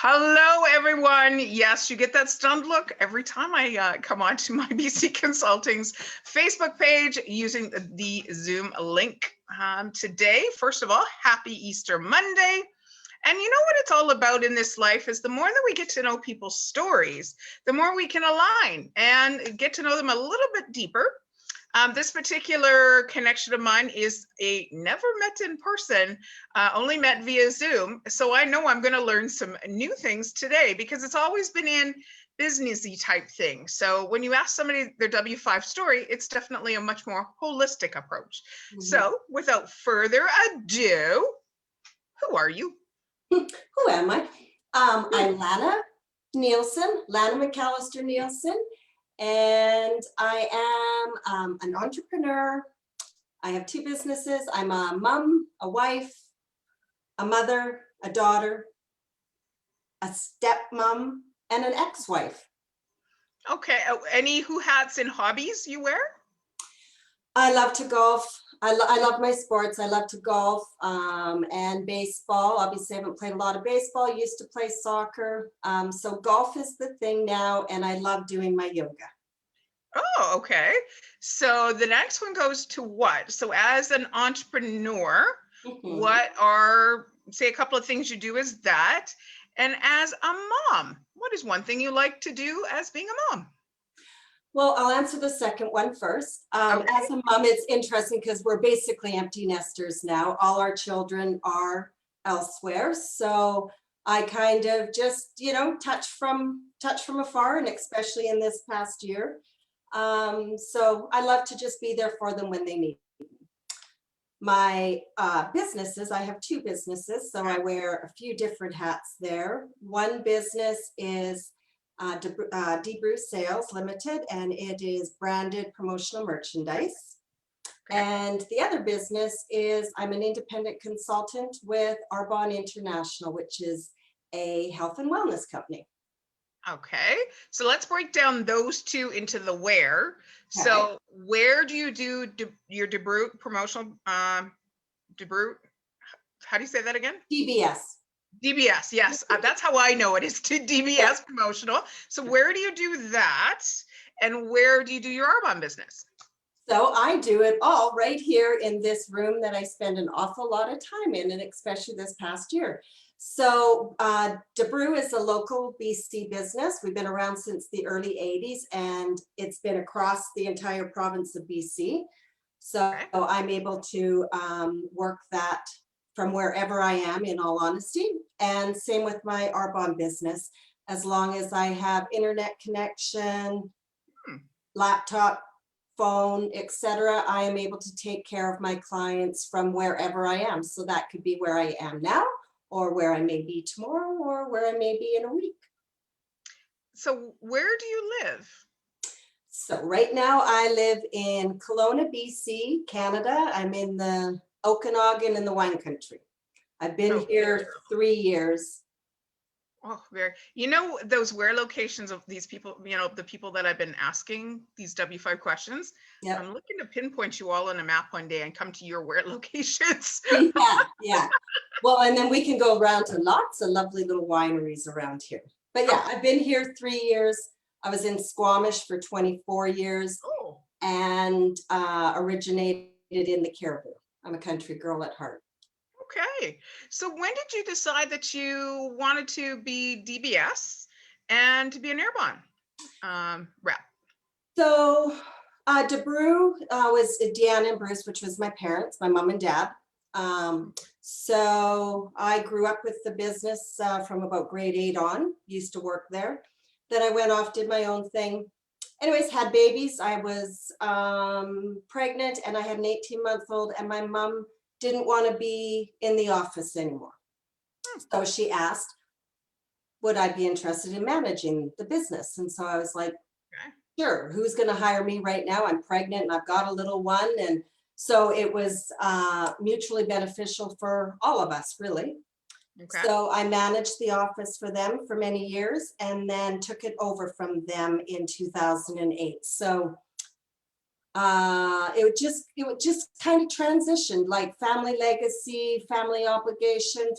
Hello, everyone. Yes, you get that stunned look every time I come onto my BC Consulting's Facebook page using the Zoom link. Today, first of all, happy Easter Monday. And you know what it's all about in this life is the more that we get to know people's stories, the more we can align and get to know them a little bit deeper. This particular connection of mine is a never met in person, only met via Zoom. So I know I'm going to learn some new things today because it's always been in businessy type thing. So when you ask somebody their W5 story, it's definitely a much more holistic approach. Mm-hmm. So without further ado, who are you? Who am I? I'm Lana Mc Allister Nielsen. And I am an entrepreneur. I have two businesses. I'm a mom, a wife, a mother, a daughter, a stepmom, and an ex-wife. Okay. Any who hats and hobbies you wear? I love to golf. I love my sports. I love to golf and baseball. Obviously, I haven't played a lot of baseball. I used to play soccer. So golf is the thing now, and I love doing my yoga. Oh, okay. So the next one goes to what? So as an entrepreneur, what are, say, a couple of things you do as that? And as a mom, what is one thing you like to do as being a mom? Well, I'll answer the second one first. Okay. As a mom, it's interesting because we're basically empty nesters now. All our children are elsewhere. So I kind of just, touch from afar, and especially in this past year. So I love to just be there for them when they need me. My businesses, I have two businesses, so I wear a few different hats there. One business is DeBrew Sales Limited, and it is branded promotional merchandise. Okay. And the other business is I'm an independent consultant with Arbonne International, which is a health and wellness company. Okay, so let's break down those two into the where. Okay. So where do you do your DeBrew promotional, DeBrew, how do you say that again? DBS. DBS, yes, that's how I know it is, to DBS promotional. So where do you do that, and where do you do your Arbonne business? So I do it all right here in this room that I spend an awful lot of time in, and especially this past year. So DeBrew is a local BC business. We've been around since the early 80s, and it's been across the entire province of BC. So I'm able to work that from wherever I am, in all honesty. And same with my Arbonne business. As long as I have internet connection, laptop, phone, etc., I am able to take care of my clients from wherever I am. So that could be where I am now, or where I may be tomorrow, or where I may be in a week. So where do you live? So right now I live in Kelowna, BC, Canada. I'm in the Okanagan in the wine country. I've been here 3 years. Oh, those where locations of these people, the people that I've been asking these W5 questions. Yep. I'm looking to pinpoint you all on a map one day and come to your where locations. Yeah. Well, and then we can go around to lots of lovely little wineries around here. But yeah, I've been here 3 years. I was in Squamish for 24 years and originated in the Cariboo. I'm a country girl at heart. Okay. So when did you decide that you wanted to be DBS and to be an Arbonne rep? So DeBrew was Deanna and Bruce, which was my parents, my mom and dad. So I grew up with the business from about grade 8 on, used to work there. Then I went off, did my own thing. Anyways, had babies. I was pregnant, and I had an 18-month-old, and my mom didn't want to be in the office anymore. So she asked, would I be interested in managing the business? And so I was like, sure, who's going to hire me right now? I'm pregnant and I've got a little one. And so it was mutually beneficial for all of us, really. Okay. So I managed the office for them for many years, and then took it over from them in 2008. So it would just kind of transition, like family legacy, family obligation,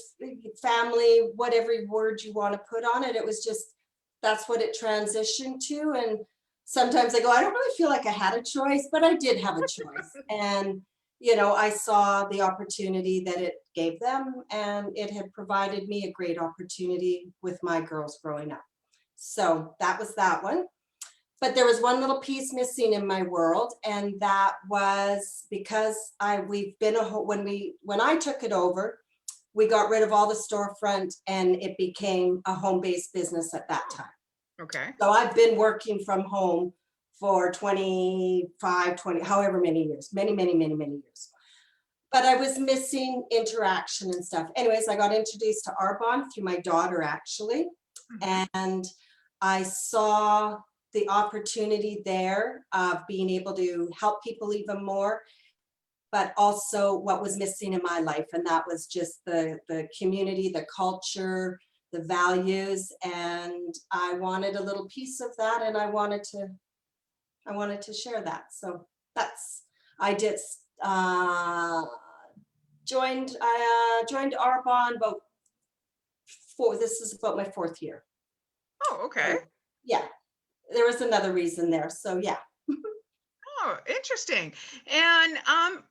family, whatever word you want to put on it. It was just, that's what it transitioned to. And sometimes I go, I don't really feel like I had a choice, but I did have a choice. And, you know, I saw the opportunity that it gave them, and it had provided me a great opportunity with my girls growing up. So that was that one. But there was one little piece missing in my world, and that was because we've been when I took it over, we got rid of all the storefront and it became a home-based business at that time. Okay. So I've been working from home for 25, 20, however many years, many years. But I was missing interaction and stuff. Anyways, I got introduced to Arbonne through my daughter, actually. And I saw the opportunity there of being able to help people even more, but also what was missing in my life. And that was just the community, the culture, the values. And I wanted a little piece of that, and I wanted to share that. So I did joined Arbonne this is about my 4th year. Oh, okay. So, yeah, there was another reason there. So yeah. Oh, interesting. And Lana,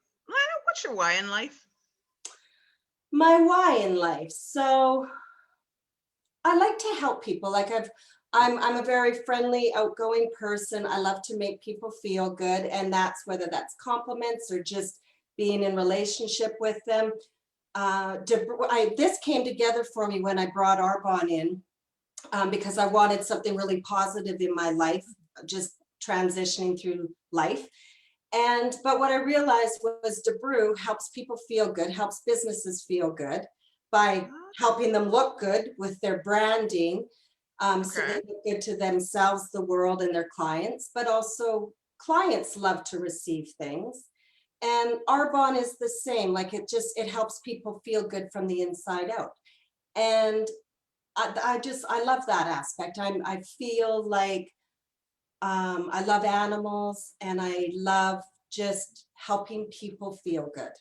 what's your why in life? My why in life. So I like to help people. Like I'm a very friendly, outgoing person. I love to make people feel good, and that's whether that's compliments or just being in relationship with them. This came together for me when I brought Arbonne in, because I wanted something really positive in my life, just transitioning through life. But what I realized was DeBrew helps people feel good, helps businesses feel good by helping them look good with their branding, so they look good to themselves, the world, and their clients. But also clients love to receive things. And Arbonne is the same. Like it helps people feel good from the inside out. And I love that aspect. I feel like I love animals, and I love just helping people feel good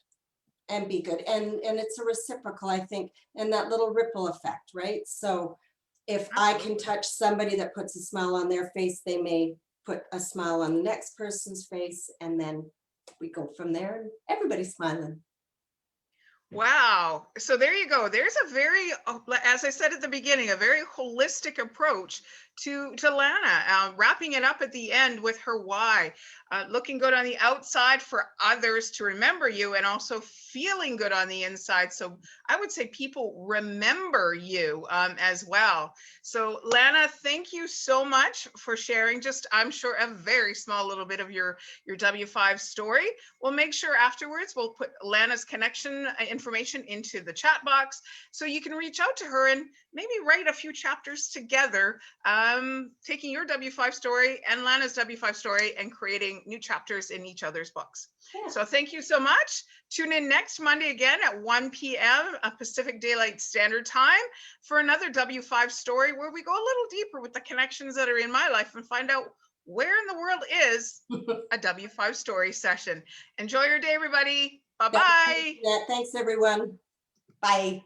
and be good. And it's a reciprocal, I think, and that little ripple effect, right? So if I can touch somebody that puts a smile on their face, they may put a smile on the next person's face, and then we go from there and everybody's smiling. Wow. So there you go. There's a very, as I said at the beginning, a very holistic approach to Lana, wrapping it up at the end with her why, looking good on the outside for others to remember you, and also feeling good on the inside. So I would say people remember you as well. So Lana, thank you so much for sharing just, I'm sure, a very small little bit of your W5 story. We'll make sure afterwards we'll put Lana's connection information into the chat box so you can reach out to her and maybe write a few chapters together, taking your W5 story and Lana's W5 story and creating new chapters in each other's books. Yeah. So thank you so much. Tune in next Monday again at 1 p.m. Pacific Daylight Standard Time for another W5 story where we go a little deeper with the connections that are in my life and find out where in the world is a W5 story session. Enjoy your day, everybody. Bye-bye. Yeah, thanks, everyone. Bye.